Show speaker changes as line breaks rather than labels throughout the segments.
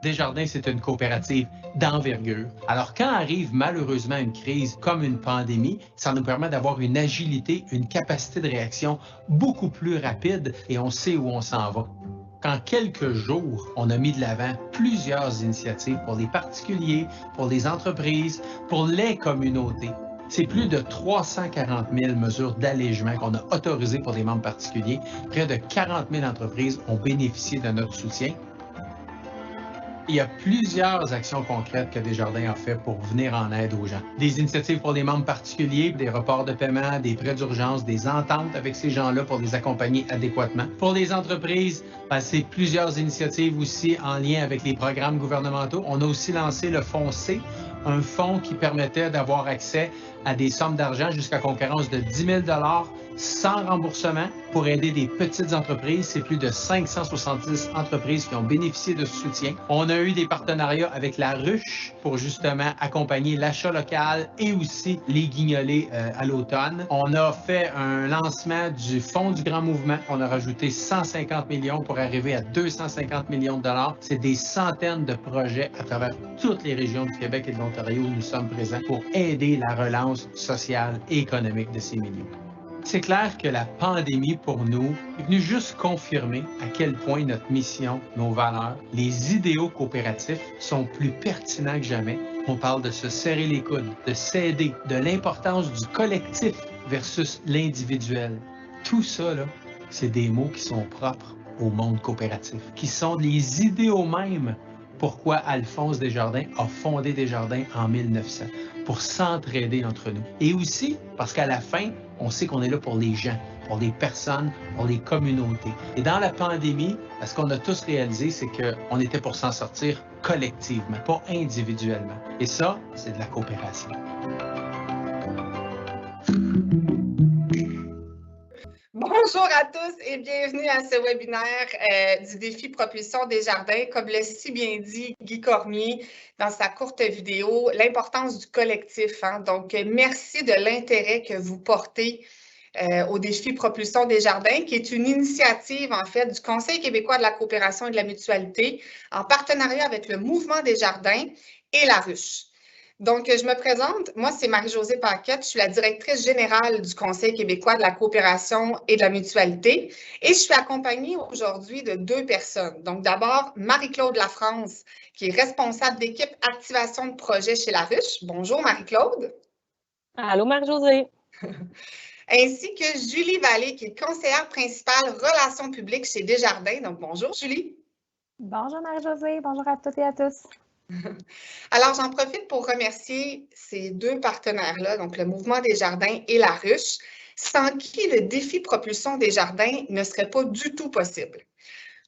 Desjardins, c'est une coopérative d'envergure. Alors, quand arrive malheureusement une crise comme une pandémie, ça nous permet d'avoir une agilité, une capacité de réaction beaucoup plus rapide et on sait où on s'en va. Qu'en quelques jours, on a mis de l'avant plusieurs initiatives pour les particuliers, pour les entreprises, pour les communautés. C'est plus de 340 000 mesures d'allègement qu'on a autorisées pour les membres particuliers. Près de 40 000 entreprises ont bénéficié de notre soutien. Il y a plusieurs actions concrètes que Desjardins a fait pour venir en aide aux gens. Des initiatives pour les membres particuliers, des reports de paiement, des prêts d'urgence, des ententes avec ces gens-là pour les accompagner adéquatement. Pour les entreprises, c'est plusieurs initiatives aussi en lien avec les programmes gouvernementaux. On a aussi lancé le Fonds C, un fonds qui permettait d'avoir accès à des sommes d'argent jusqu'à concurrence de 10 000 $ sans remboursement pour aider des petites entreprises. C'est plus de 570 entreprises qui ont bénéficié de ce soutien. On a eu des partenariats avec la Ruche pour justement accompagner l'achat local et aussi les guignolés à l'automne. On a fait un lancement du Fonds du Grand Mouvement. On a rajouté 150 millions pour arriver à 250 millions de dollars. C'est des centaines de projets à travers toutes les régions du Québec et de l'Ontario où nous sommes présents pour aider la relance sociale et économique de ces milieux. C'est clair que la pandémie, pour nous, est venue juste confirmer à quel point notre mission, nos valeurs, les idéaux coopératifs sont plus pertinents que jamais. On parle de se serrer les coudes, de s'aider, de l'importance du collectif versus l'individuel. Tout ça, là, c'est des mots qui sont propres au monde coopératif, qui sont les idéaux mêmes. Pourquoi Alphonse Desjardins a fondé Desjardins en 1900, pour s'entraider entre nous. Et aussi parce qu'à la fin, on sait qu'on est là pour les gens, pour les personnes, pour les communautés. Et dans la pandémie, ce qu'on a tous réalisé, c'est qu'on était pour s'en sortir collectivement, pas individuellement. Et ça, c'est de la coopération.
Bonjour à tous et bienvenue à ce webinaire du défi Propulsion Desjardins. Comme l'a si bien dit Guy Cormier dans sa courte vidéo, l'importance du collectif. Donc, merci de l'intérêt que vous portez au défi Propulsion Desjardins, qui est une initiative, en fait, du Conseil québécois de la coopération et de la mutualité en partenariat avec le Mouvement Desjardins et la Ruche. Donc, je me présente. Moi, c'est Marie-Josée Paquette. Je suis la directrice générale du Conseil québécois de la coopération et de la mutualité. Et je suis accompagnée aujourd'hui de deux personnes. Donc, d'abord, Marie-Claude Lafrance, qui est responsable d'équipe activation de projet chez la Ruche. Bonjour, Marie-Claude.
Allô, Marie-Josée.
Ainsi que Julie Vallée, qui est conseillère principale relations publiques chez Desjardins. Donc, bonjour, Julie.
Bonjour, Marie-Josée. Bonjour à toutes et à tous.
Alors, j'en profite pour remercier ces deux partenaires-là, donc le Mouvement Desjardins et la Ruche, sans qui le défi Propulsion Desjardins ne serait pas du tout possible.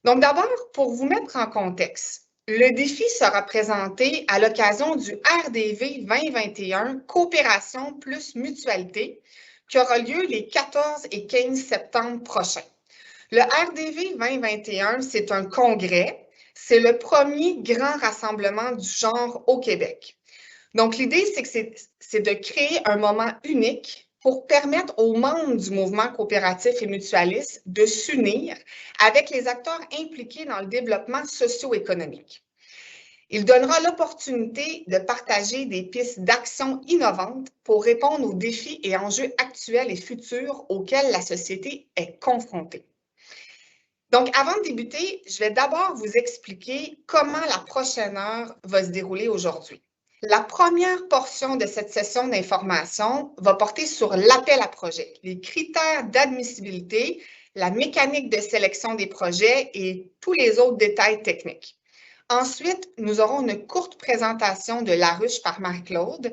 Donc, d'abord, pour vous mettre en contexte, le défi sera présenté à l'occasion du RDV 2021 Coopération plus Mutualité, qui aura lieu les 14 et 15 septembre prochains. Le RDV 2021, c'est un congrès. C'est le premier grand rassemblement du genre au Québec. Donc, l'idée, c'est de créer un moment unique pour permettre aux membres du mouvement coopératif et mutualiste de s'unir avec les acteurs impliqués dans le développement socio-économique. Il donnera l'opportunité de partager des pistes d'action innovantes pour répondre aux défis et enjeux actuels et futurs auxquels la société est confrontée. Donc, avant de débuter, je vais d'abord vous expliquer comment la prochaine heure va se dérouler aujourd'hui. La première portion de cette session d'information va porter sur l'appel à projet, les critères d'admissibilité, la mécanique de sélection des projets et tous les autres détails techniques. Ensuite, nous aurons une courte présentation de la Ruche par Marie-Claude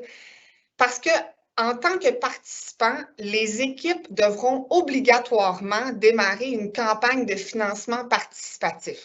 parce que en tant que participants, les équipes devront obligatoirement démarrer une campagne de financement participatif.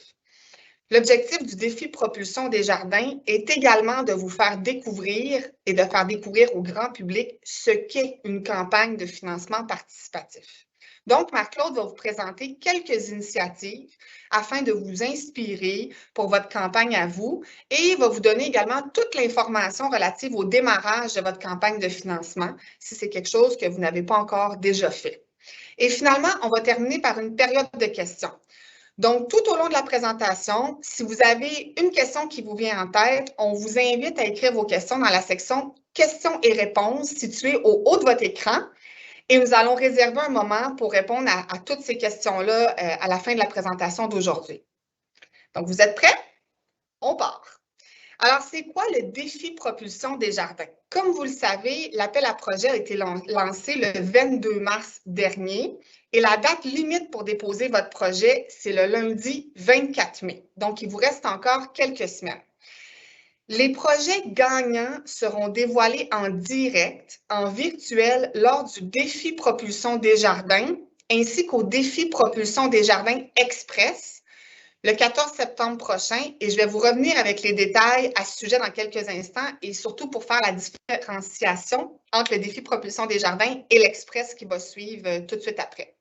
L'objectif du défi Propulsion Desjardins est également de vous faire découvrir et de faire découvrir au grand public ce qu'est une campagne de financement participatif. Donc, Marc-Claude va vous présenter quelques initiatives afin de vous inspirer pour votre campagne à vous et va vous donner également toute l'information relative au démarrage de votre campagne de financement si c'est quelque chose que vous n'avez pas encore déjà fait. Et finalement, on va terminer par une période de questions. Donc, tout au long de la présentation, si vous avez une question qui vous vient en tête, on vous invite à écrire vos questions dans la section « Questions et réponses » située au haut de votre écran. Et nous allons réserver un moment pour répondre à toutes ces questions-là à la fin de la présentation d'aujourd'hui. Donc, vous êtes prêts? On part. Alors, c'est quoi le défi Propulsion Desjardins? Comme vous le savez, l'appel à projet a été lancé le 22 mars dernier et la date limite pour déposer votre projet, c'est le lundi 24 mai. Donc, il vous reste encore quelques semaines. Les projets gagnants seront dévoilés en direct, en virtuel, lors du défi Propulsion Desjardins, ainsi qu'au défi Propulsion Desjardins Express, le 14 septembre prochain. Et je vais vous revenir avec les détails à ce sujet dans quelques instants, et surtout pour faire la différenciation entre le défi Propulsion Desjardins et l'Express qui va suivre tout de suite après.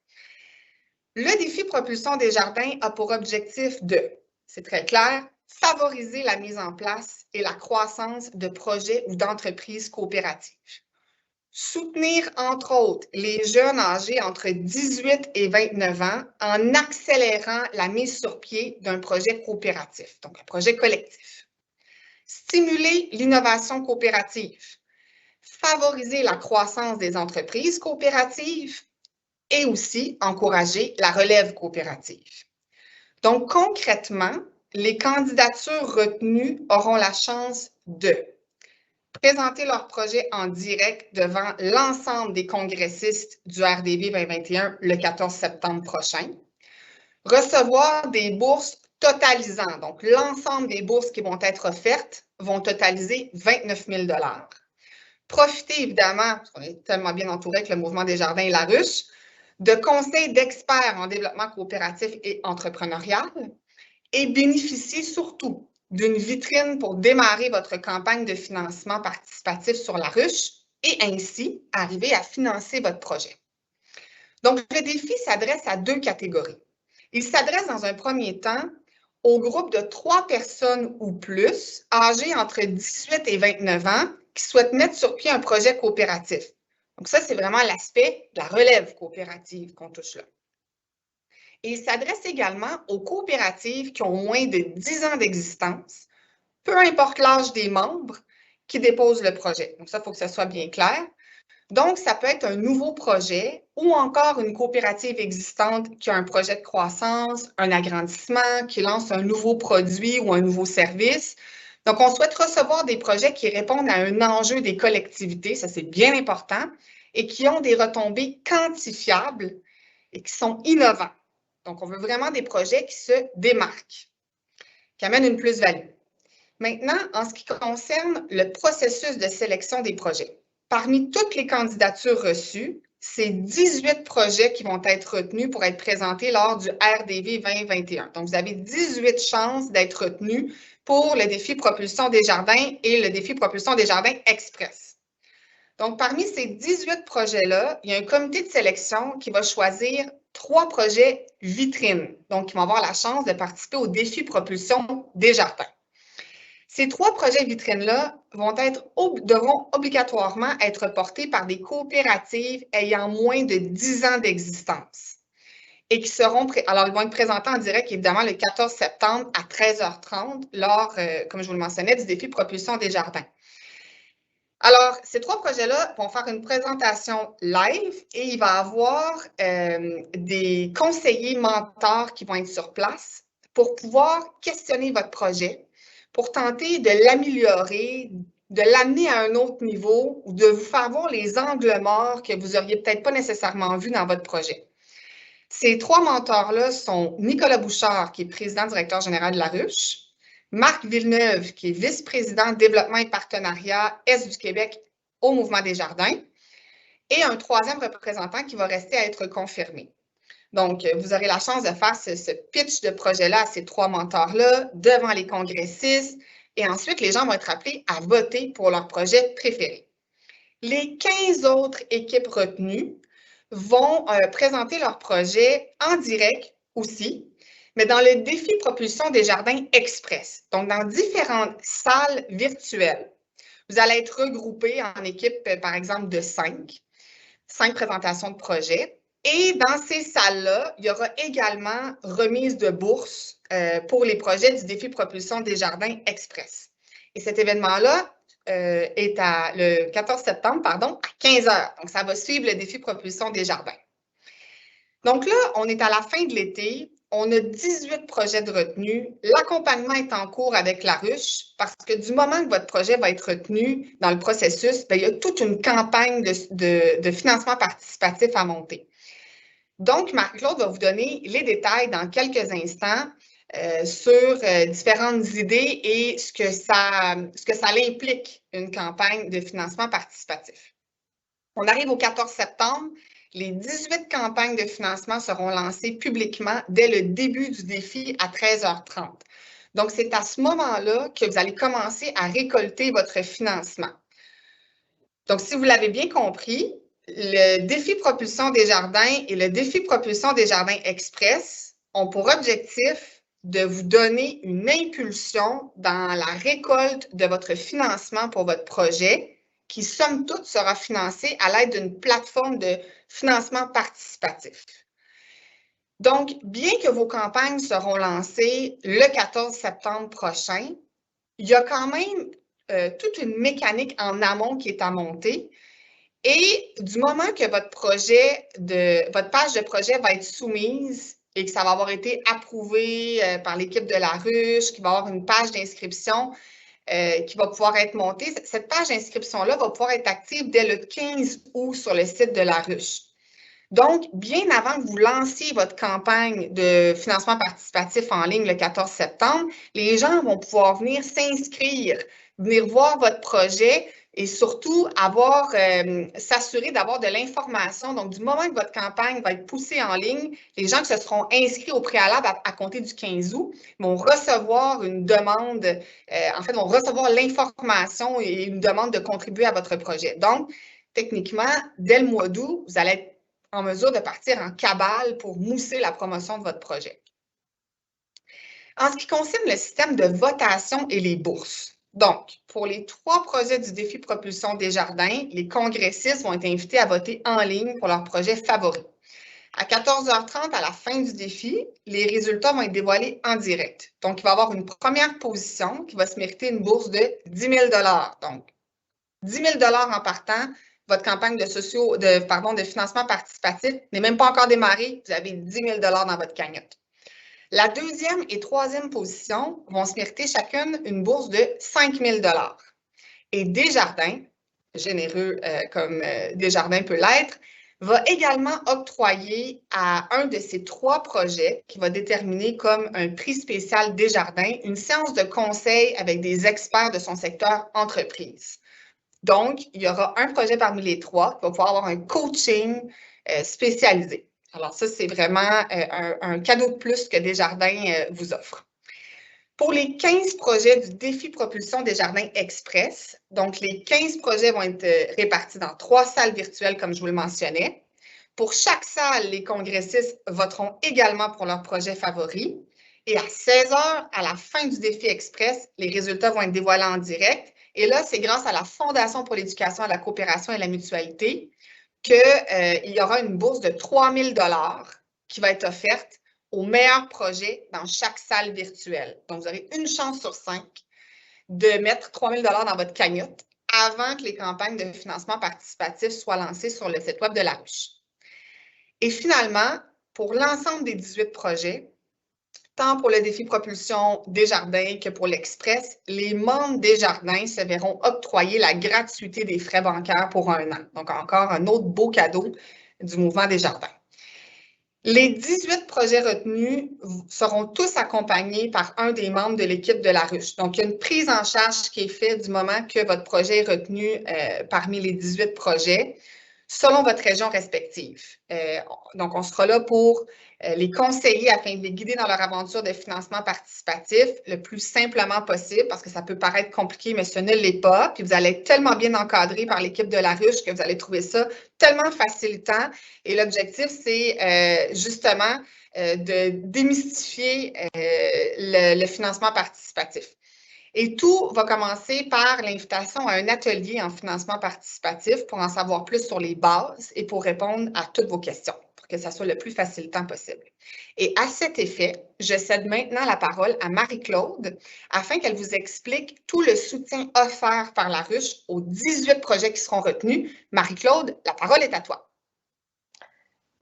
Le défi Propulsion Desjardins a pour objectif de, c'est très clair, favoriser la mise en place et la croissance de projets ou d'entreprises coopératives. Soutenir, entre autres, les jeunes âgés entre 18 et 29 ans en accélérant la mise sur pied d'un projet coopératif, donc un projet collectif. Stimuler l'innovation coopérative. Favoriser la croissance des entreprises coopératives et aussi encourager la relève coopérative. Donc, concrètement, les candidatures retenues auront la chance de présenter leur projet en direct devant l'ensemble des congressistes du RDV 2021 le 14 septembre prochain, recevoir des bourses totalisant, donc l'ensemble des bourses qui vont être offertes vont totaliser 29 000 $. Profiter évidemment, parce qu'on est tellement bien entouré avec le Mouvement Desjardins et la Ruche, de conseils d'experts en développement coopératif et entrepreneurial, et bénéficier surtout d'une vitrine pour démarrer votre campagne de financement participatif sur la ruche et ainsi arriver à financer votre projet. Donc, le défi s'adresse à deux catégories. Il s'adresse dans un premier temps au groupe de 3 personnes ou plus âgées entre 18 et 29 ans qui souhaitent mettre sur pied un projet coopératif. Donc, ça, c'est vraiment l'aspect de la relève coopérative qu'on touche là. Et il s'adresse également aux coopératives qui ont moins de 10 ans d'existence, peu importe l'âge des membres qui déposent le projet. Donc, ça, il faut que ça soit bien clair. Donc, ça peut être un nouveau projet ou encore une coopérative existante qui a un projet de croissance, un agrandissement, qui lance un nouveau produit ou un nouveau service. Donc, on souhaite recevoir des projets qui répondent à un enjeu des collectivités, ça c'est bien important, et qui ont des retombées quantifiables et qui sont innovants. Donc, on veut vraiment des projets qui se démarquent, qui amènent une plus-value. Maintenant, en ce qui concerne le processus de sélection des projets, parmi toutes les candidatures reçues, c'est 18 projets qui vont être retenus pour être présentés lors du RDV 2021. Donc, vous avez 18 chances d'être retenus pour le défi Propulsion Desjardins et le défi Propulsion Desjardins Express. Donc, parmi ces 18 projets-là, il y a un comité de sélection qui va choisir 3 projets vitrines, donc qui vont avoir la chance de participer au défi Propulsion Desjardins. Ces 3 projets vitrines-là devront obligatoirement être portés par des coopératives ayant moins de 10 ans d'existence et qui seront, alors ils vont être présentés en direct évidemment le 14 septembre à 13h30 lors, comme je vous le mentionnais, du défi Propulsion Desjardins. Alors, ces 3 projets-là vont faire une présentation live et il va y avoir des conseillers mentors qui vont être sur place pour pouvoir questionner votre projet, pour tenter de l'améliorer, de l'amener à un autre niveau ou de vous faire voir les angles morts que vous n'auriez peut-être pas nécessairement vus dans votre projet. Ces 3 mentors-là sont Nicolas Bouchard, qui est président-directeur général de la Ruche, Marc Villeneuve, qui est vice-président développement et partenariat Est du Québec au Mouvement Desjardins, et un 3e représentant qui va rester à être confirmé. Donc, vous aurez la chance de faire ce pitch de projet-là à ces 3 mentors-là devant les congressistes et ensuite, les gens vont être appelés à voter pour leur projet préféré. Les 15 autres équipes retenues vont présenter leur projet en direct aussi, mais dans le défi Propulsion Desjardins Express, donc dans différentes salles virtuelles. Vous allez être regroupés en équipes, par exemple, de 5 présentations de projets. Et dans ces salles-là, il y aura également remise de bourse pour les projets du défi Propulsion Desjardins Express. Et cet événement-là est le 14 septembre, pardon, à 15 h. Donc, ça va suivre le défi Propulsion Desjardins. Donc là, on est à la fin de l'été. On a 18 projets de retenue. L'accompagnement est en cours avec la ruche parce que du moment que votre projet va être retenu dans le processus, bien, il y a toute une campagne de financement participatif à monter. Donc, Marie-Claude va vous donner les détails dans quelques instants sur différentes idées et ce que ça implique, une campagne de financement participatif. On arrive au 14 septembre. Les 18 campagnes de financement seront lancées publiquement dès le début du défi à 13h30. Donc, c'est à ce moment-là que vous allez commencer à récolter votre financement. Donc, si vous l'avez bien compris, le défi Propulsion Desjardins et le défi Propulsion Desjardins Express ont pour objectif de vous donner une impulsion dans la récolte de votre financement pour votre projet qui, somme toute, sera financé à l'aide d'une plateforme de financement participatif. Donc, bien que vos campagnes seront lancées le 14 septembre prochain, il y a quand même toute une mécanique en amont qui est à monter. Et du moment que votre page de projet va être soumise et que ça va avoir été approuvé par l'équipe de la ruche, qu'il va y avoir une page d'inscription qui va pouvoir être montée, cette page d'inscription-là va pouvoir être active dès le 15 août sur le site de la ruche. Donc, bien avant que vous lanciez votre campagne de financement participatif en ligne le 14 septembre, les gens vont pouvoir venir s'inscrire, venir voir votre projet et surtout s'assurer d'avoir de l'information. Donc, du moment que votre campagne va être poussée en ligne, les gens qui se seront inscrits au préalable à compter du 15 août vont recevoir une demande, vont recevoir l'information et une demande de contribuer à votre projet. Donc, techniquement, dès le mois d'août, vous allez être en mesure de partir en cabale pour mousser la promotion de votre projet. En ce qui concerne le système de votation et les bourses, donc, pour les 3 projets du défi Propulsion Desjardins, les congressistes vont être invités à voter en ligne pour leur projet favori. À 14h30, à la fin du défi, les résultats vont être dévoilés en direct. Donc, il va y avoir une première position qui va se mériter une bourse de 10 000 $. Donc, 10 000 $ en partant. Votre campagne de financement participatif n'est même pas encore démarrée. Vous avez 10 000 $ dans votre cagnotte. La deuxième et troisième position vont se mériter chacune une bourse de 5 000 $. Et Desjardins, généreux comme Desjardins peut l'être, va également octroyer à un de ces 3 projets qui va déterminer comme un prix spécial Desjardins une séance de conseil avec des experts de son secteur entreprise. Donc, il y aura un projet parmi les 3 qui va pouvoir avoir un coaching spécialisé. Alors ça, c'est vraiment un cadeau de plus que Desjardins vous offre. Pour les 15 projets du défi Propulsion Desjardins Express, donc les 15 projets vont être répartis dans 3 salles virtuelles, comme je vous le mentionnais. Pour chaque salle, les congressistes voteront également pour leur projet favori. Et à 16 h, à la fin du défi Express, les résultats vont être dévoilés en direct. Et là, c'est grâce à la Fondation pour l'éducation, la coopération et la mutualité qu'il y aura une bourse de 3 000 $ qui va être offerte aux meilleurs projets dans chaque salle virtuelle. Donc, vous aurez une chance sur 5 de mettre 3 000 $ dans votre cagnotte avant que les campagnes de financement participatif soient lancées sur le site web de la ruche. Et finalement, pour l'ensemble des 18 projets, tant pour le défi Propulsion Desjardins que pour l'Express, les membres Desjardins se verront octroyer la gratuité des frais bancaires pour 1 an. Donc, encore un autre beau cadeau du mouvement Desjardins. Les 18 projets retenus seront tous accompagnés par un des membres de l'équipe de la ruche. Donc, il y a une prise en charge qui est faite du moment que votre projet est retenu parmi les 18 projets, selon votre région respective. Donc, on sera là pour les conseiller afin de les guider dans leur aventure de financement participatif le plus simplement possible, parce que ça peut paraître compliqué, mais ce ne l'est pas. Puis vous allez être tellement bien encadré par l'équipe de la ruche que vous allez trouver ça tellement facilitant. Et l'objectif, c'est justement de démystifier le financement participatif. Et tout va commencer par l'invitation à un atelier en financement participatif pour en savoir plus sur les bases et pour répondre à toutes vos questions. Pour que ça soit le plus facilitant possible. Et à cet effet, je cède maintenant la parole à Marie-Claude afin qu'elle vous explique tout le soutien offert par la ruche aux 18 projets qui seront retenus. Marie-Claude, la parole est à toi.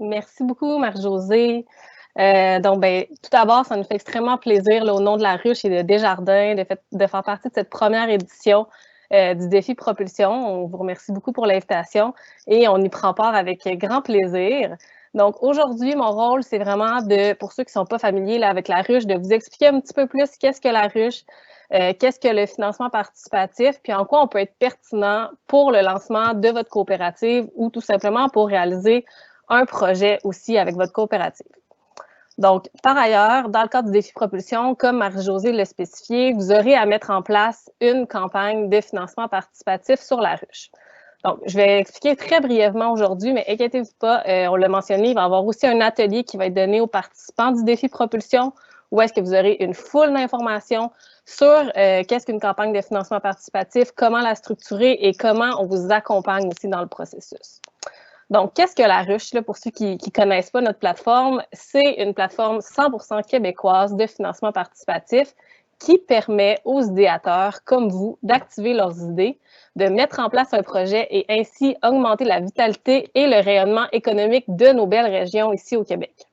Merci beaucoup, Marie-Josée. Tout d'abord, ça nous fait extrêmement plaisir, là, au nom de la ruche et de Desjardins, de faire partie de cette première édition du défi Propulsion. On vous remercie beaucoup pour l'invitation et on y prend part avec grand plaisir. Donc, aujourd'hui, mon rôle, c'est vraiment pour ceux qui ne sont pas familiers là, avec la ruche, de vous expliquer un petit peu plus qu'est-ce que la ruche, qu'est-ce que le financement participatif, puis en quoi on peut être pertinent pour le lancement de votre coopérative ou tout simplement pour réaliser un projet aussi avec votre coopérative. Donc, par ailleurs, dans le cadre du défi Propulsion, comme Marie-Josée l'a spécifié, vous aurez à mettre en place une campagne de financement participatif sur la ruche. Donc, je vais expliquer très brièvement aujourd'hui, mais inquiétez-vous pas, on l'a mentionné, il va y avoir aussi un atelier qui va être donné aux participants du défi Propulsion, où est-ce que vous aurez une foule d'informations sur qu'est-ce qu'une campagne de financement participatif, comment la structurer et comment on vous accompagne aussi dans le processus. Donc, qu'est-ce que la ruche, là, pour ceux qui ne connaissent pas notre plateforme? C'est une plateforme 100% québécoise de financement participatif qui permet aux idéateurs comme vous d'activer leurs idées, de mettre en place un projet et ainsi augmenter la vitalité et le rayonnement économique de nos belles régions ici au Québec.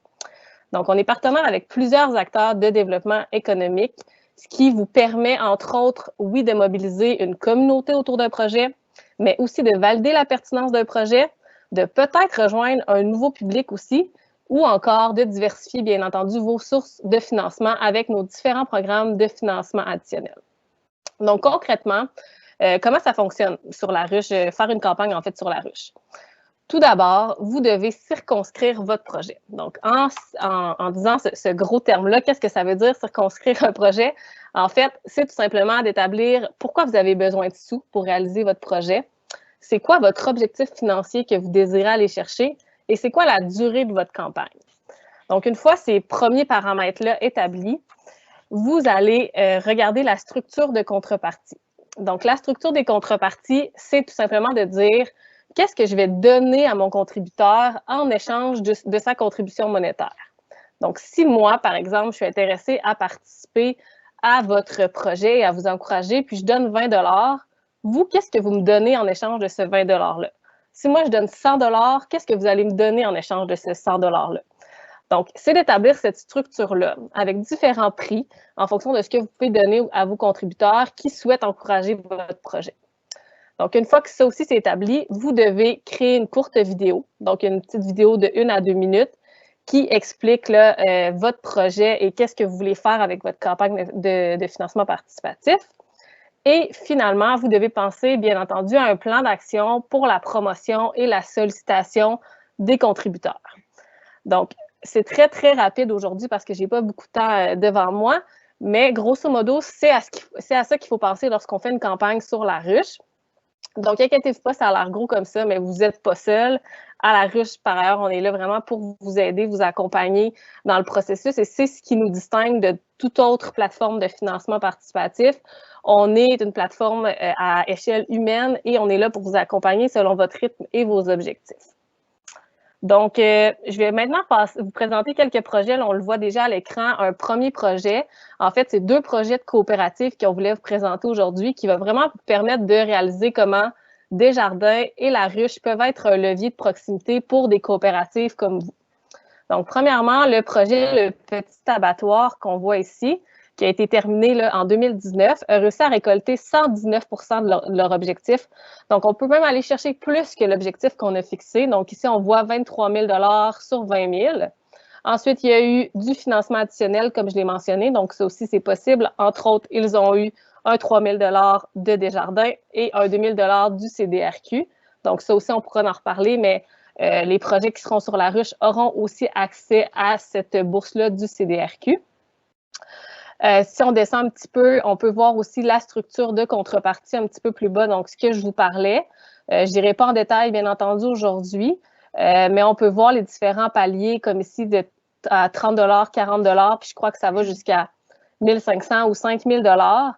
Donc, on est partenaire avec plusieurs acteurs de développement économique, ce qui vous permet, entre autres, oui, de mobiliser une communauté autour d'un projet, mais aussi de valider la pertinence d'un projet, de peut-être rejoindre un nouveau public aussi, ou encore de diversifier, bien entendu, vos sources de financement avec nos différents programmes de financement additionnels. Donc, concrètement, comment ça fonctionne sur la ruche, faire une campagne, en fait, sur la ruche? Tout d'abord, vous devez circonscrire votre projet. Donc, en disant ce gros terme-là, qu'est-ce que ça veut dire, circonscrire un projet? En fait, c'est tout simplement d'établir pourquoi vous avez besoin de sous pour réaliser votre projet. C'est quoi votre objectif financier que vous désirez aller chercher et c'est quoi la durée de votre campagne. Donc, une fois ces premiers paramètres-là établis, vous allez regarder la structure de contrepartie. Donc, la structure des contreparties, c'est tout simplement de dire qu'est-ce que je vais donner à mon contributeur en échange de sa contribution monétaire. Donc, si moi, par exemple, je suis intéressée à participer à votre projet et à vous encourager, puis je donne 20 $, vous, qu'est-ce que vous me donnez en échange de ce 20 $-là? Si moi, je donne 100 $, qu'est-ce que vous allez me donner en échange de ce 100 $-là? Donc, c'est d'établir cette structure-là avec différents prix en fonction de ce que vous pouvez donner à vos contributeurs qui souhaitent encourager votre projet. Donc, une fois que ça aussi c'est établi, vous devez créer une courte vidéo, donc une petite vidéo de 1 à 2 minutes qui explique là, votre projet et qu'est-ce que vous voulez faire avec votre campagne de financement participatif. Et finalement, vous devez penser, bien entendu, à un plan d'action pour la promotion et la sollicitation des contributeurs. Donc, c'est très, très rapide aujourd'hui parce que je n'ai pas beaucoup de temps devant moi, mais grosso modo, c'est à ça qu'il faut penser lorsqu'on fait une campagne sur la ruche. Donc, inquiétez-vous pas, ça a l'air gros comme ça, mais vous n'êtes pas seul. À la ruche, par ailleurs, on est là vraiment pour vous aider, vous accompagner dans le processus et c'est ce qui nous distingue de toute autre plateforme de financement participatif. On est une plateforme à échelle humaine et on est là pour vous accompagner selon votre rythme et vos objectifs. Donc, je vais maintenant vous présenter quelques projets. Là, on le voit déjà à l'écran, un premier projet. En fait, c'est 2 projets de coopératives qu'on voulait vous présenter aujourd'hui qui va vraiment vous permettre de réaliser comment Desjardins et la ruche peuvent être un levier de proximité pour des coopératives comme vous. Donc, premièrement, le projet Le Petit Abattoir qu'on voit ici, qui a été terminé là, en 2019, a réussi à récolter 119 % de leur objectif. Donc, on peut même aller chercher plus que l'objectif qu'on a fixé. Donc, ici, on voit 23 000 $ sur 20 000. Ensuite, il y a eu du financement additionnel, comme je l'ai mentionné. Donc, ça aussi, c'est possible. Entre autres, ils ont eu un 3 000 $ de Desjardins et un 2 000 $ du CDRQ. Donc, ça aussi, on pourra en reparler, mais les projets qui seront sur la ruche auront aussi accès à cette bourse-là du CDRQ. Si on descend un petit peu, on peut voir aussi la structure de contrepartie un petit peu plus bas, donc ce que je vous parlais. Je n'irai pas en détail, bien entendu, aujourd'hui, mais on peut voir les différents paliers, comme ici, à 30 $, 40 $, puis je crois que ça va jusqu'à 1 500 ou 5 000 $.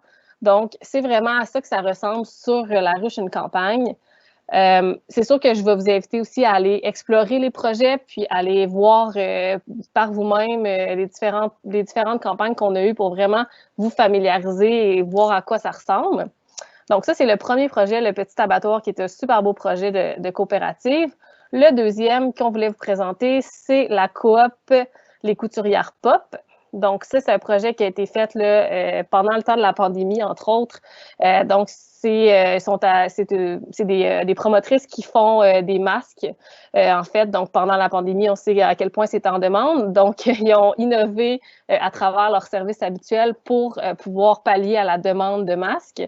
Donc, c'est vraiment à ça que ça ressemble sur la ruche, une campagne. C'est sûr que je vais vous inviter aussi à aller explorer les projets, puis aller voir par vous-même les différentes campagnes qu'on a eues pour vraiment vous familiariser et voir à quoi ça ressemble. Donc ça, c'est le premier projet, le Petit Abattoir, qui est un super beau projet de coopérative. Le deuxième qu'on voulait vous présenter, c'est la coop Les Couturières Pop. Donc ça, c'est un projet qui a été fait là, pendant le temps de la pandémie, entre autres. Donc c'est des promotrices qui font des masques, en fait. Donc pendant la pandémie, on sait à quel point c'est en demande. Donc ils ont innové à travers leur service habituel pour pouvoir pallier à la demande de masques.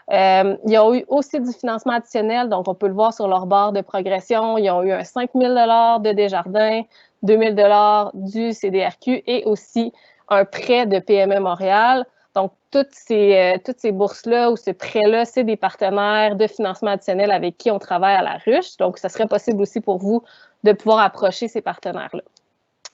Ils ont eu aussi du financement additionnel, donc on peut le voir sur leur barre de progression. Ils ont eu un 5 000 $ de Desjardins, 2 000 $ du CDRQ et aussi un prêt de PME Montréal. Donc, toutes ces bourses-là ou ce prêt-là, c'est des partenaires de financement additionnel avec qui on travaille à la ruche. Donc, ça serait possible aussi pour vous de pouvoir approcher ces partenaires-là.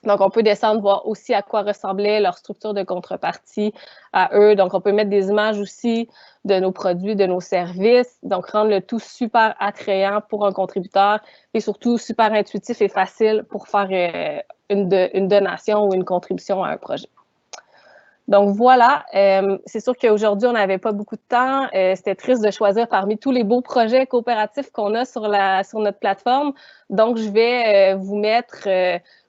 Donc, on peut descendre voir aussi à quoi ressemblait leur structure de contrepartie à eux. Donc, on peut mettre des images aussi de nos produits, de nos services. Donc, rendre le tout super attrayant pour un contributeur et surtout super intuitif et facile pour faire une donation ou une contribution à un projet. Donc, voilà. C'est sûr qu'aujourd'hui, on n'avait pas beaucoup de temps. C'était triste de choisir parmi tous les beaux projets coopératifs qu'on a sur notre plateforme. Donc, je vais vous mettre...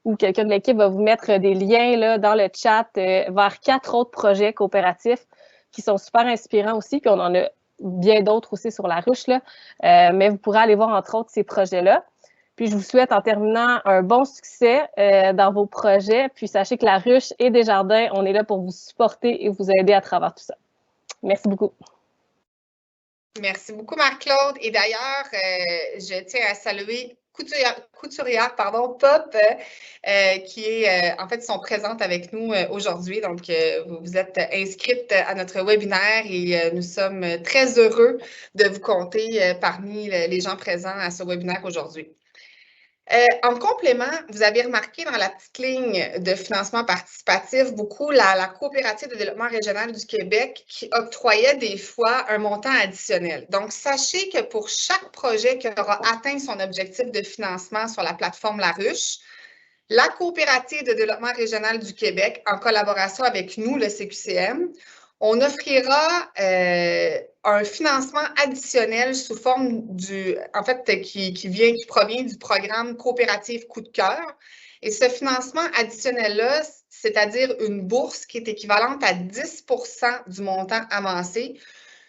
ou quelqu'un de l'équipe va vous mettre des liens là, dans le chat vers 4 autres projets coopératifs qui sont super inspirants aussi, puis on en a bien d'autres aussi sur la ruche, là. Mais vous pourrez aller voir entre autres ces projets-là. Puis je vous souhaite en terminant un bon succès dans vos projets, puis sachez que la ruche et Desjardins, on est là pour vous supporter et vous aider à travers tout ça. Merci beaucoup.
Merci beaucoup, Marc-Claude. Et d'ailleurs, je tiens à saluer Couturière Pop, qui est, en fait, sont présentes avec nous aujourd'hui. Donc, vous êtes inscrites à notre webinaire et nous sommes très heureux de vous compter parmi les gens présents à ce webinaire aujourd'hui. En complément, vous avez remarqué dans la petite ligne de financement participatif beaucoup la Coopérative de développement régional du Québec qui octroyait des fois un montant additionnel. Donc, sachez que pour chaque projet qui aura atteint son objectif de financement sur la plateforme La Ruche, la Coopérative de développement régional du Québec, en collaboration avec nous, le CQCM, on offrira un financement additionnel sous forme qui provient du programme Coopérative Coup de cœur. Et ce financement additionnel-là, c'est-à-dire une bourse qui est équivalente à 10 % du montant avancé,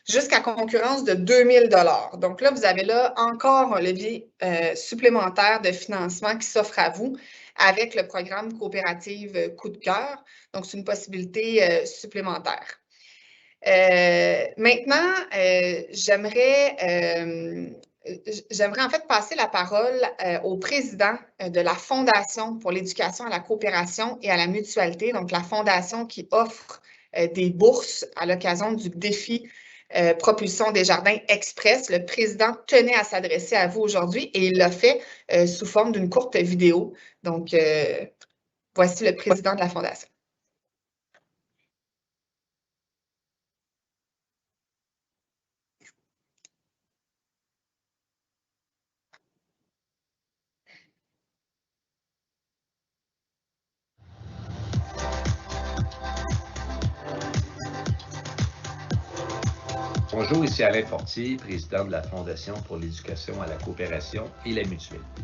jusqu'à concurrence de 2 000 $. Donc là, vous avez là encore un levier supplémentaire de financement qui s'offre à vous avec le programme Coopérative Coup de cœur. Donc, c'est une possibilité supplémentaire. Maintenant, j'aimerais en fait passer la parole au président de la Fondation pour l'éducation à la coopération et à la mutualité, donc la fondation qui offre des bourses à l'occasion du défi Propulsion Desjardins Express. Le président tenait à s'adresser à vous aujourd'hui et il l'a fait sous forme d'une courte vidéo. Donc, voici le président de la Fondation.
Bonjour, ici Alain Fortier, président de la Fondation pour l'éducation à la coopération et la mutualité.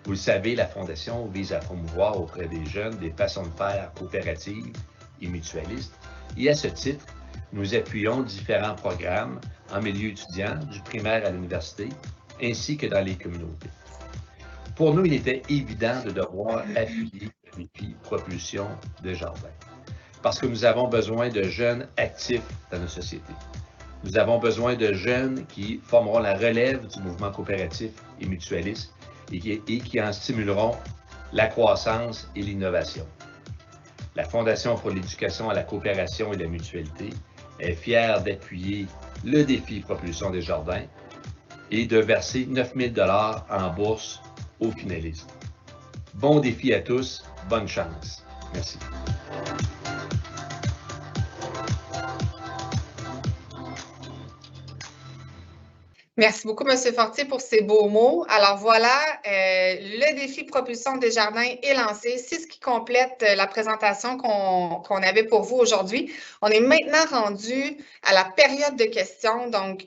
Vous le savez, la Fondation vise à promouvoir auprès des jeunes des façons de faire coopératives et mutualistes. Et à ce titre, nous appuyons différents programmes en milieu étudiant, du primaire à l'université, ainsi que dans les communautés. Pour nous, il était évident de devoir appuyer le défi Propulsion Desjardins, parce que nous avons besoin de jeunes actifs dans nos sociétés. Nous avons besoin de jeunes qui formeront la relève du mouvement coopératif et mutualiste et qui en stimuleront la croissance et l'innovation. La Fondation pour l'éducation à la coopération et la mutualité est fière d'appuyer le défi Propulsion Desjardins et de verser 9 000 $ en bourse aux finalistes. Bon défi à tous, bonne chance. Merci.
Merci beaucoup, M. Fortier, pour ces beaux mots. Alors voilà, le défi Propulsion Desjardins est lancé. C'est ce qui complète la présentation qu'on avait pour vous aujourd'hui. On est maintenant rendu à la période de questions. Donc,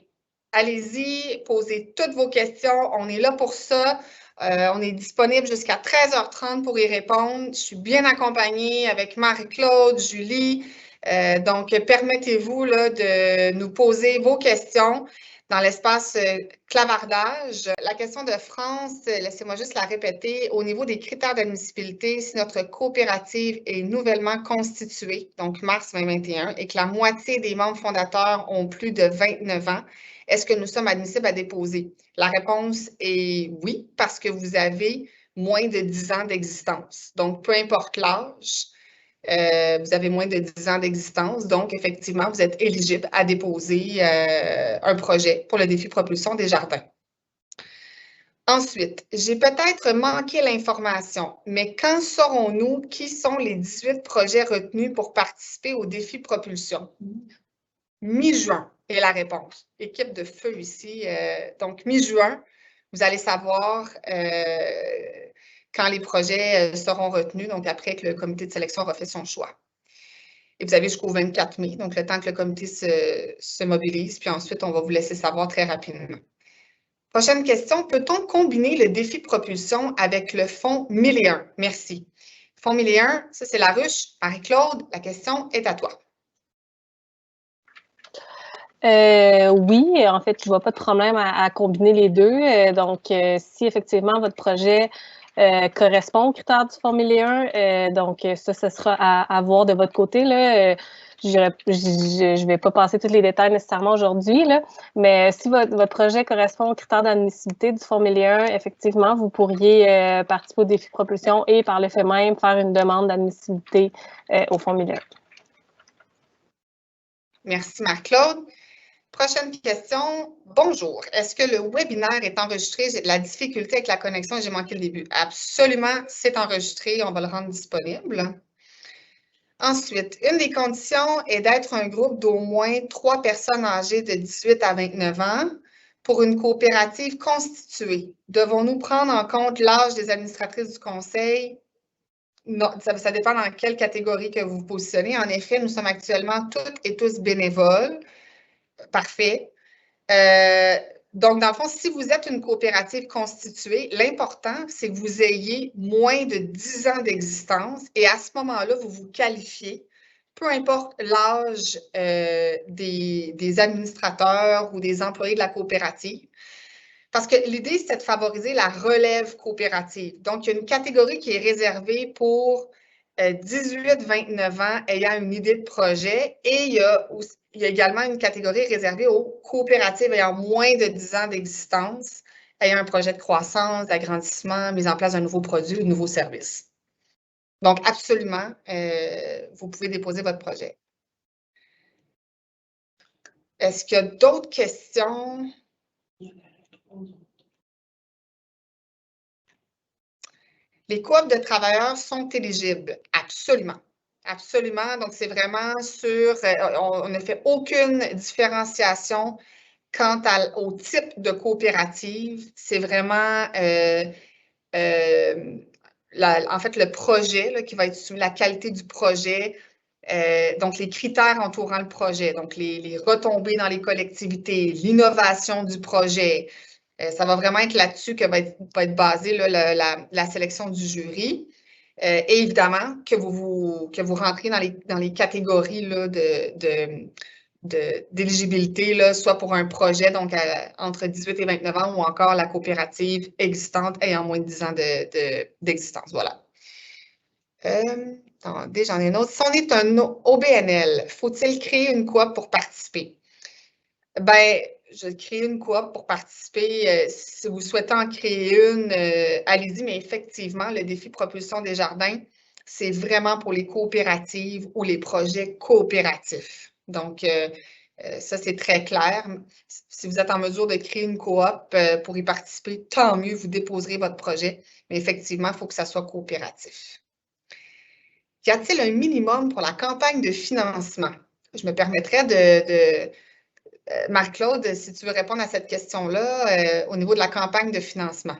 allez-y, posez toutes vos questions. On est là pour ça. On est disponible jusqu'à 13h30 pour y répondre. Je suis bien accompagnée avec Marie-Claude, Julie. Donc, permettez-vous là, de nous poser vos questions dans l'espace clavardage. La question de France, laissez-moi juste la répéter. Au niveau des critères d'admissibilité, si notre coopérative est nouvellement constituée, donc mars 2021, et que la moitié des membres fondateurs ont plus de 29 ans, est-ce que nous sommes admissibles à déposer? La réponse est oui, parce que vous avez moins de 10 ans d'existence. Donc, peu importe l'âge, vous avez moins de 10 ans d'existence, donc effectivement, vous êtes éligible à déposer un projet pour le défi Propulsion Desjardins. Ensuite, j'ai peut-être manqué l'information, mais quand saurons-nous qui sont les 18 projets retenus pour participer au défi Propulsion? Mi-juin est la réponse. Équipe de feu ici. Donc, mi-juin, vous allez savoir quand les projets seront retenus, donc après que le comité de sélection aura fait son choix. Et vous avez jusqu'au 24 mai, donc le temps que le comité se mobilise, puis ensuite, on va vous laisser savoir très rapidement. Prochaine question, peut-on combiner le défi propulsion avec le fonds 1001? Merci. Fonds 1001, ça c'est la ruche. Marie-Claude, la question est à toi.
Oui, en fait, je ne vois pas de problème à combiner les deux. Donc, si effectivement votre projet correspond aux critères du Fonds 1001, donc ça, ce sera à voir de votre côté. Là. Je ne vais pas passer tous les détails nécessairement aujourd'hui, mais si votre projet correspond aux critères d'admissibilité du Fonds 1001, effectivement, vous pourriez participer au défi propulsion et par le fait même faire une demande d'admissibilité au Fonds 1001.
Merci Marc-Claude. Prochaine question. Bonjour. Est-ce que le webinaire est enregistré? J'ai de la difficulté avec la connexion, j'ai manqué le début. Absolument, c'est enregistré. On va le rendre disponible. Ensuite, une des conditions est d'être un groupe d'au moins 3 personnes âgées de 18 à 29 ans pour une coopérative constituée. Devons-nous prendre en compte l'âge des administratrices du conseil? Non, ça dépend dans quelle catégorie que vous vous positionnez. En effet, nous sommes actuellement toutes et tous bénévoles. Parfait. Donc, dans le fond, si vous êtes une coopérative constituée, l'important, c'est que vous ayez moins de 10 ans d'existence et à ce moment-là, vous vous qualifiez, peu importe l'âge des administrateurs ou des employés de la coopérative. Parce que l'idée, c'est de favoriser la relève coopérative. Donc, il y a une catégorie qui est réservée pour 18-29 ans ayant une idée de projet et il y a également une catégorie réservée aux coopératives ayant moins de 10 ans d'existence, ayant un projet de croissance, d'agrandissement, mise en place d'un nouveau produit ou de nouveau service. Donc, absolument, vous pouvez déposer votre projet. Est-ce qu'il y a d'autres questions? Les coops de travailleurs sont éligibles? Absolument. Absolument. Donc, c'est vraiment sur, on ne fait aucune différenciation quant au type de coopérative. C'est vraiment, en fait, le projet là, qui va être soumis, la qualité du projet, donc les critères entourant le projet, donc les retombées dans les collectivités, l'innovation du projet. Ça va vraiment être là-dessus que va être basée là, la sélection du jury. Et évidemment, que vous rentrez dans les catégories là, d'éligibilité, soit pour un projet, donc entre 18 et 29 ans, ou encore la coopérative existante ayant moins de 10 ans d'existence. Voilà. Attendez, j'en ai une autre. Si on est un OBNL, faut-il créer une coop pour participer? Bien, je crée une coop pour participer. Si vous souhaitez en créer une, allez-y, mais effectivement, le défi Propulsion Desjardins, c'est vraiment pour les coopératives ou les projets coopératifs. Donc, ça, c'est très clair. Si vous êtes en mesure de créer une coop pour y participer, tant mieux, vous déposerez votre projet. Mais effectivement, il faut que ça soit coopératif. Y a-t-il un minimum pour la campagne de financement? Je me permettrais Marc-Claude, si tu veux répondre à cette question-là, au niveau de la campagne de financement.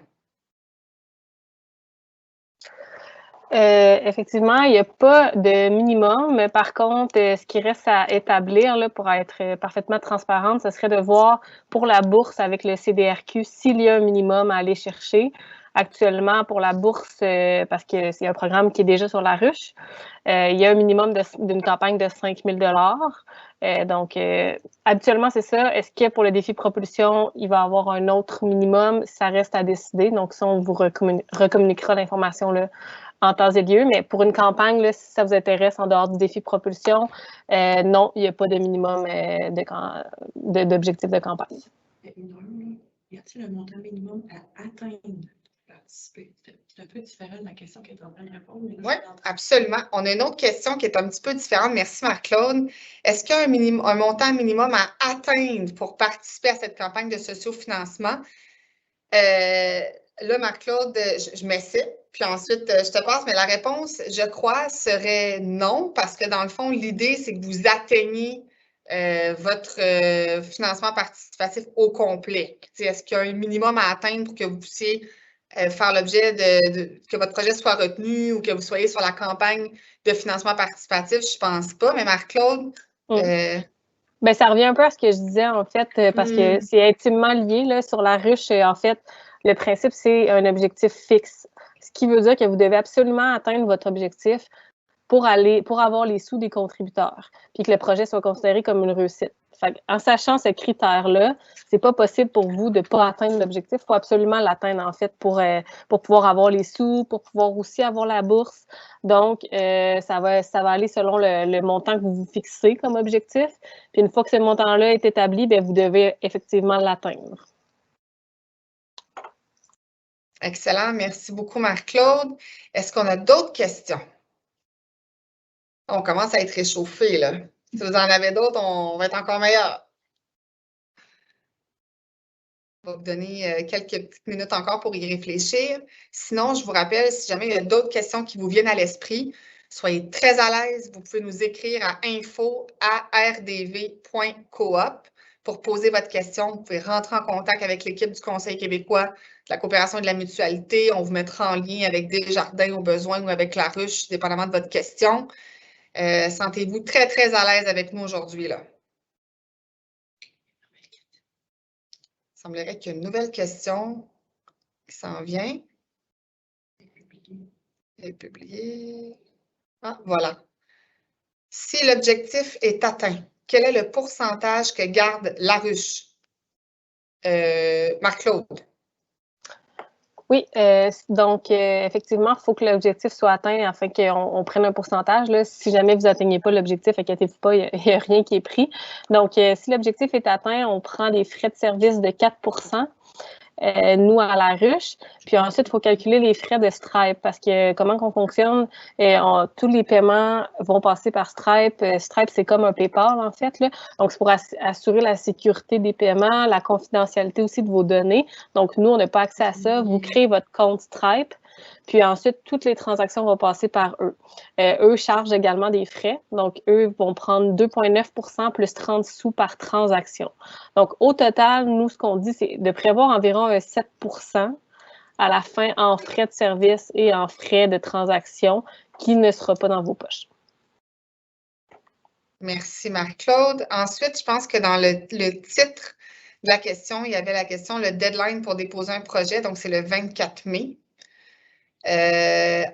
Effectivement, il n'y a pas de minimum. Mais par contre, ce qui reste à établir là, pour être parfaitement transparente, ce serait de voir pour la bourse avec le CDRQ s'il y a un minimum à aller chercher. Actuellement, pour la bourse, parce que c'est un programme qui est déjà sur la ruche, il y a un minimum d'une campagne de 5 000 donc, habituellement, c'est ça. Est-ce que pour le défi propulsion, il va y avoir un autre minimum? Ça reste à décider. Donc, ça, on vous recommuniquera l'information là en temps et lieu. Mais pour une campagne, là, si ça vous intéresse en dehors du défi propulsion, non, il n'y a pas de minimum d'objectif de campagne.
Y a-t-il un montant minimum à atteindre pour participer? C'est un peu différent de la question qui est en train de répondre.
Oui, absolument. On a une autre question qui est un petit peu différente. Merci, Marc-Claude. Est-ce qu'il y a un montant minimum à atteindre pour participer à cette campagne de sociofinancement? Là, Marc-Claude, je m'essaie, puis ensuite, je te passe, mais la réponse, je crois, serait non, parce que dans le fond, l'idée, c'est que vous atteigniez votre financement participatif au complet. Est-ce qu'il y a un minimum à atteindre pour que vous puissiez faire l'objet que votre projet soit retenu ou que vous soyez sur la campagne de financement participatif? Je ne pense pas, mais Marc-Claude…
Bien, ça revient un peu à ce que je disais, en fait, parce que c'est intimement lié là, sur la ruche. En fait, le principe, c'est un objectif fixe. Ce qui veut dire que vous devez absolument atteindre votre objectif pour avoir les sous des contributeurs, puis que le projet soit considéré comme une réussite. Fait en sachant ce critère-là, c'est pas possible pour vous de ne pas atteindre l'objectif. Il faut absolument l'atteindre, en fait, pour pouvoir avoir les sous, pour pouvoir aussi avoir la bourse. Donc, ça va aller selon le montant que vous vous fixez comme objectif. Puis une fois que ce montant-là est établi, bien, vous devez effectivement l'atteindre.
Excellent. Merci beaucoup, Marc-Claude. Est-ce qu'on a d'autres questions? On commence à être réchauffé, là. Si vous en avez d'autres, on va être encore meilleur. On va vous donner quelques petites minutes encore pour y réfléchir. Sinon, je vous rappelle, si jamais il y a d'autres questions qui vous viennent à l'esprit, soyez très à l'aise. Vous pouvez nous écrire à info@rdv.coop pour poser votre question. Vous pouvez rentrer en contact avec l'équipe du Conseil québécois de la coopération et de la mutualité. On vous mettra en lien avec Desjardins au besoin ou avec la ruche, dépendamment de votre question. Sentez-vous très, très à l'aise avec nous aujourd'hui, là. Il semblerait qu'il y ait une nouvelle question qui s'en vient. Et publié. Ah, voilà. Si l'objectif est atteint, quel est le pourcentage que garde la ruche? Marc-Claude.
Oui, donc effectivement, il faut que l'objectif soit atteint afin qu'on prenne un pourcentage. Là. Si jamais vous n'atteignez pas l'objectif, inquiétez-vous pas, il n'y a rien qui est pris. Donc, si l'objectif est atteint, on prend des frais de service de 4 nous, à la ruche. Puis ensuite, il faut calculer les frais de Stripe parce que comment qu'on fonctionne, tous les paiements vont passer par Stripe. Stripe, c'est comme un PayPal, en fait. Là. Donc, c'est pour assurer la sécurité des paiements, la confidentialité aussi de vos données. Donc, nous, on n'a pas accès à ça. Vous créez votre compte Stripe. Puis ensuite, toutes les transactions vont passer par eux. Eux chargent également des frais. Donc, eux vont prendre 2,9 plus 30 sous par transaction. Donc, au total, nous, ce qu'on dit, c'est de prévoir environ un 7 à la fin en frais de service et en frais de transaction qui ne sera pas dans vos poches.
Merci, Marc-Claude. Ensuite, je pense que dans le titre de la question, il y avait la question, le deadline pour déposer un projet. Donc, c'est le 24 mai.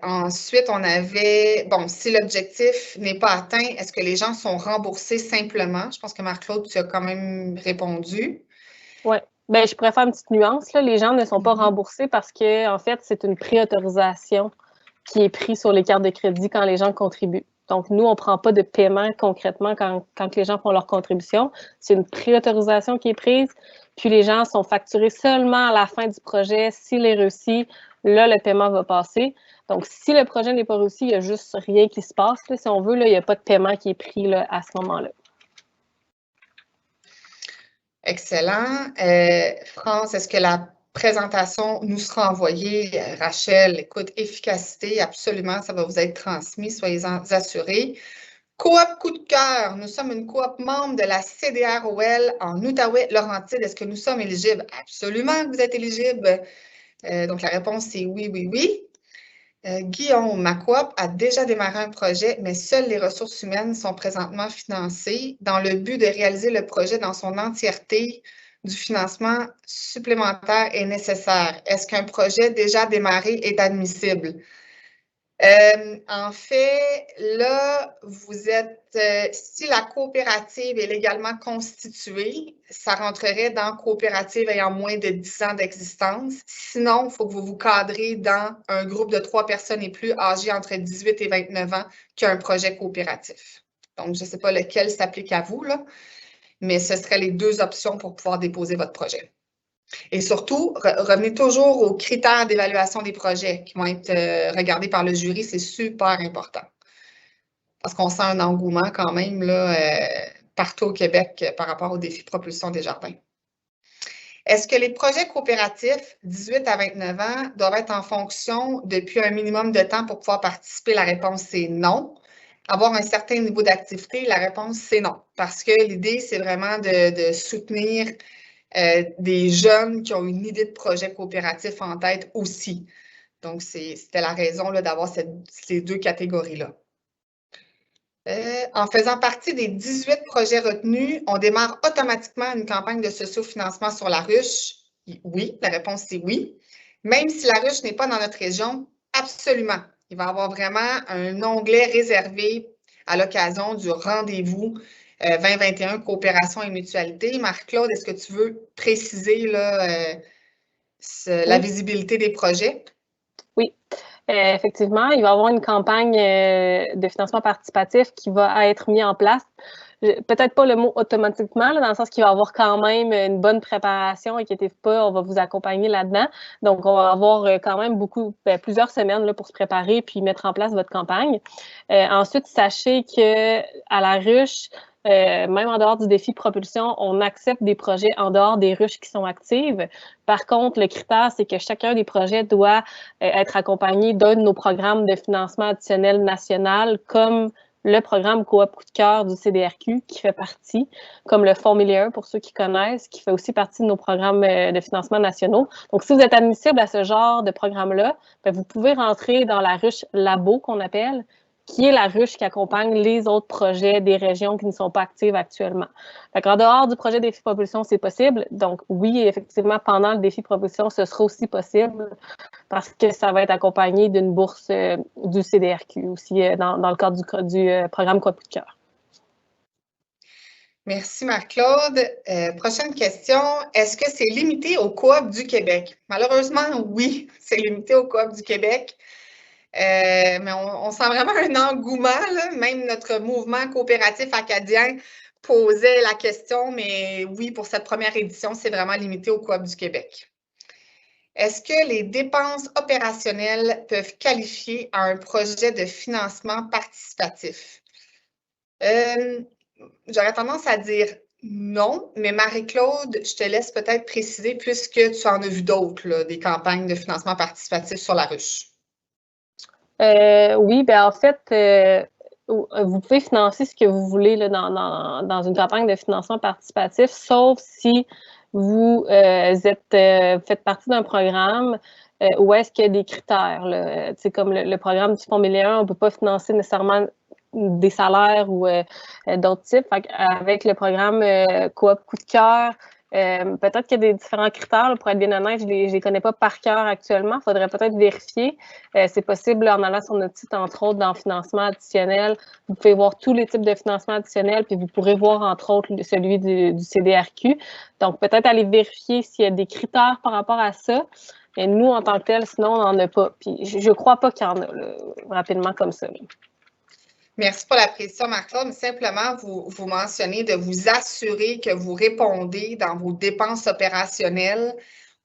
Ensuite, on avait, bon, si l'objectif n'est pas atteint, est-ce que les gens sont remboursés simplement? Je pense que Marc-Claude, tu as quand même répondu.
Oui. Bien, je pourrais faire une petite nuance. Là. Les gens ne sont pas remboursés parce que, en fait, c'est une préautorisation qui est prise sur les cartes de crédit quand les gens contribuent. Donc, nous, on ne prend pas de paiement concrètement quand les gens font leur contribution. C'est une préautorisation qui est prise. Puis, les gens sont facturés seulement à la fin du projet. S'il est réussi, là, le paiement va passer. Donc, si le projet n'est pas réussi, il n'y a juste rien qui se passe. Là, si on veut, là, il n'y a pas de paiement qui est pris là, à ce moment-là.
Excellent. France, est-ce que la présentation nous sera envoyée? Rachel, écoute, efficacité, absolument, ça va vous être transmis, soyez-en assurés. Coop Coup de cœur, nous sommes une coop membre de la CDROL en Outaouais-Laurentides. Est-ce que nous sommes éligibles? Absolument que vous êtes éligibles. Donc, la réponse, c'est oui, oui, oui. Guillaume, ma coop a déjà démarré un projet, mais seules les ressources humaines sont présentement financées dans le but de réaliser le projet dans son entièreté. Du financement supplémentaire est nécessaire. Est-ce qu'un projet déjà démarré est admissible? En fait, là, vous êtes, si la coopérative est légalement constituée, ça rentrerait dans coopérative ayant moins de 10 ans d'existence. Sinon, il faut que vous vous cadrez dans un groupe de 3 personnes et plus âgées entre 18 et 29 ans qui a un projet coopératif. Donc, je ne sais pas lequel s'applique à vous, là, mais ce seraient les 2 options pour pouvoir déposer votre projet. Et surtout, revenez toujours aux critères d'évaluation des projets qui vont être regardés par le jury. C'est super important. Parce qu'on sent un engouement quand même là, partout au Québec par rapport au défi Propulsion des jardins. Est-ce que les projets coopératifs 18 à 29 ans doivent être en fonction depuis un minimum de temps pour pouvoir participer? La réponse, c'est non. Avoir un certain niveau d'activité, la réponse, c'est non. Parce que l'idée, c'est vraiment de soutenir des jeunes qui ont une idée de projet coopératif en tête aussi. Donc, c'était la raison d'avoir ces 2 catégories-là. En faisant partie des 18 projets retenus, on démarre automatiquement une campagne de sociofinancement sur la ruche? Oui, la réponse c'est oui. Même si la ruche n'est pas dans notre région, absolument. Il va y avoir vraiment un onglet réservé à l'occasion du rendez-vous 2021 coopération et mutualité. Marc-Claude, est-ce que tu veux préciser là, la visibilité des projets?
Oui. Effectivement, il va y avoir une campagne de financement participatif qui va être mise en place. Peut-être pas le mot automatiquement, là, dans le sens qu'il va y avoir quand même une bonne préparation, inquiétez-vous pas, on va vous accompagner là-dedans. Donc, on va avoir quand même plusieurs semaines là, pour se préparer puis mettre en place votre campagne. Ensuite, sachez que à la ruche, même en dehors du défi propulsion, on accepte des projets en dehors des ruches qui sont actives. Par contre, le critère, c'est que chacun des projets doit être accompagné d'un de nos programmes de financement additionnel national, comme le programme Coop Coup de cœur du CDRQ qui fait partie, comme le Fonds 1001 pour ceux qui connaissent, qui fait aussi partie de nos programmes de financement nationaux. Donc, si vous êtes admissible à ce genre de programme-là, vous pouvez rentrer dans la ruche Labo qu'on appelle, qui est la ruche qui accompagne les autres projets des régions qui ne sont pas actives actuellement. En dehors du projet Défi Propulsion, c'est possible. Donc, oui, effectivement, pendant le Défi Propulsion, ce sera aussi possible parce que ça va être accompagné d'une bourse du CDRQ aussi dans le cadre du programme Coop Coup de cœur.
Merci Marc-Claude. Prochaine question. Est-ce que c'est limité aux coop du Québec? Malheureusement, oui, c'est limité aux coop du Québec. Mais on sent vraiment un engouement, là. Même notre mouvement coopératif acadien posait la question, mais oui, pour cette première édition, c'est vraiment limité aux coop du Québec. Est-ce que les dépenses opérationnelles peuvent qualifier à un projet de financement participatif? J'aurais tendance à dire non, mais Marie-Claude, je te laisse peut-être préciser puisque tu en as vu d'autres, des campagnes de financement participatif sur la ruche.
Oui, en fait, vous pouvez financer ce que vous voulez là, dans une campagne de financement participatif, sauf si vous faites partie d'un programme où est-ce qu'il y a des critères. Comme le programme du Fonds 1001, on ne peut pas financer nécessairement des salaires ou d'autres types. Avec le programme Coop Coup de cœur, peut-être qu'il y a des différents critères. Là, pour être bien honnête, je ne les connais pas par cœur actuellement. Il faudrait peut-être vérifier. C'est possible là, en allant sur notre site, entre autres, dans financement additionnel. Vous pouvez voir tous les types de financement additionnel, puis vous pourrez voir, entre autres, celui du CDRQ. Donc, peut-être aller vérifier s'il y a des critères par rapport à ça. Et nous, en tant que tel, sinon, on n'en a pas. Puis, je ne crois pas qu'il y en a, là, rapidement comme ça. Là.
Merci pour la précision, Marc-Claude. Simplement, vous mentionnez de vous assurer que vous répondez dans vos dépenses opérationnelles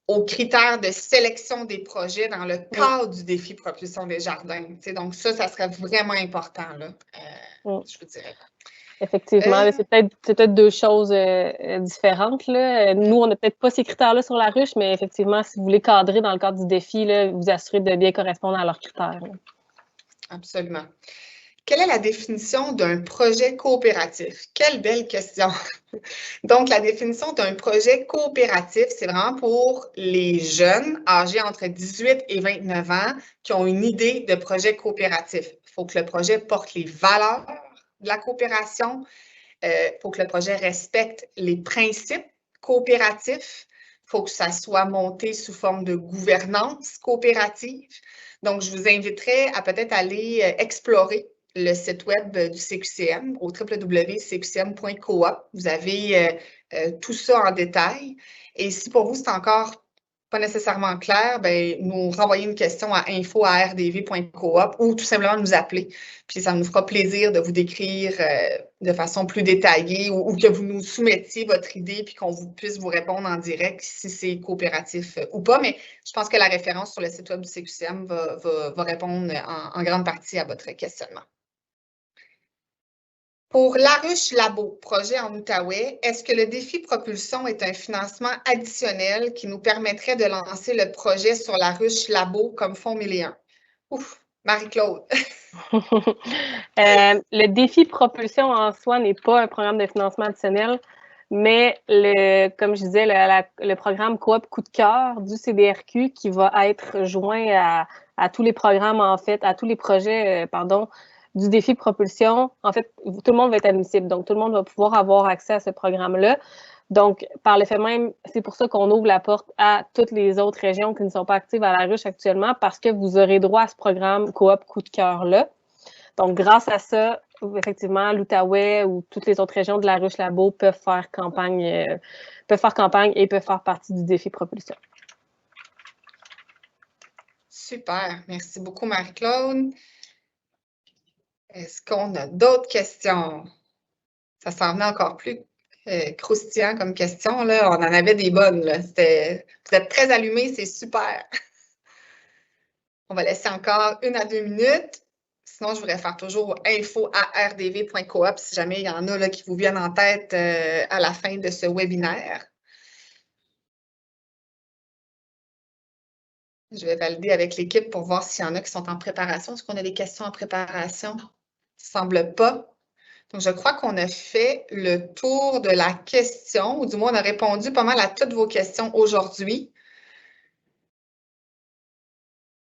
aux critères de sélection des projets dans le cadre du défi Propulsion des jardins. Donc, ça serait vraiment important, là, je vous dirais.
Effectivement, c'est peut-être 2 choses différentes. Là. Nous, on n'a peut-être pas ces critères-là sur la ruche, mais effectivement, si vous voulez cadrer dans le cadre du défi, là, vous assurez de bien correspondre à leurs critères. Là.
Absolument. Quelle est la définition d'un projet coopératif? Quelle belle question! Donc, la définition d'un projet coopératif, c'est vraiment pour les jeunes âgés entre 18 et 29 ans qui ont une idée de projet coopératif. Il faut que le projet porte les valeurs de la coopération. Il faut que le projet respecte les principes coopératifs. Il faut que ça soit monté sous forme de gouvernance coopérative. Donc, je vous inviterai à peut-être aller explorer le site web du CQCM au www.cqcm.coop. Vous avez tout ça en détail. Et si pour vous, c'est encore pas nécessairement clair, bien, nous renvoyer une question à info@rdv.coop ou tout simplement nous appeler. Puis ça nous fera plaisir de vous décrire de façon plus détaillée ou que vous nous soumettiez votre idée puis qu'on puisse vous répondre en direct si c'est coopératif ou pas. Mais je pense que la référence sur le site web du CQCM va répondre en grande partie à votre questionnement. Pour Laruche Labo, projet en Outaouais, est-ce que le défi propulsion est un financement additionnel qui nous permettrait de lancer le projet sur Laruche Labo comme fonds 1001? Ouf, Marie-Claude.
Le défi propulsion en soi n'est pas un programme de financement additionnel, mais comme je disais, le programme Coop Coup de cœur du CDRQ qui va être joint à tous les programmes, en fait, à tous les projets, du défi propulsion, en fait, tout le monde va être admissible. Donc, tout le monde va pouvoir avoir accès à ce programme-là. Donc, par le fait même, c'est pour ça qu'on ouvre la porte à toutes les autres régions qui ne sont pas actives à Laruche actuellement parce que vous aurez droit à ce programme Coop Coup de cœur-là. Donc, grâce à ça, effectivement, l'Outaouais ou toutes les autres régions de Laruche Labo peuvent faire campagne et peuvent faire partie du défi propulsion.
Super. Merci beaucoup, Marie-Claude. Est-ce qu'on a d'autres questions? Ça s'en venait encore plus croustillant comme question. Là. On en avait des bonnes. Là. Vous êtes très allumés, c'est super. On va laisser encore 1 à 2 minutes. Sinon, je vous réfère toujours info@rdv.coop si jamais il y en a là, qui vous viennent en tête à la fin de ce webinaire. Je vais valider avec l'équipe pour voir s'il y en a qui sont en préparation. Est-ce qu'on a des questions en préparation? Ça ne semble pas. Donc, je crois qu'on a fait le tour de la question, ou du moins, on a répondu pas mal à toutes vos questions aujourd'hui.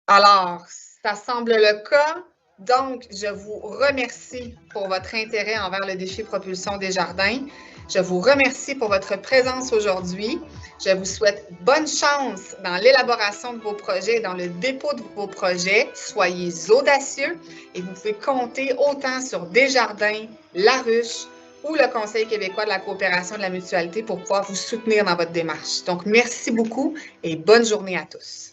Alors, ça semble le cas. Donc, je vous remercie pour votre intérêt envers le défi Propulsion Desjardins. Je vous remercie pour votre présence aujourd'hui. Je vous souhaite bonne chance dans l'élaboration de vos projets et dans le dépôt de vos projets. Soyez audacieux et vous pouvez compter autant sur Desjardins, Laruche ou le Conseil québécois de la coopération et de la mutualité pour pouvoir vous soutenir dans votre démarche. Donc, merci beaucoup et bonne journée à tous.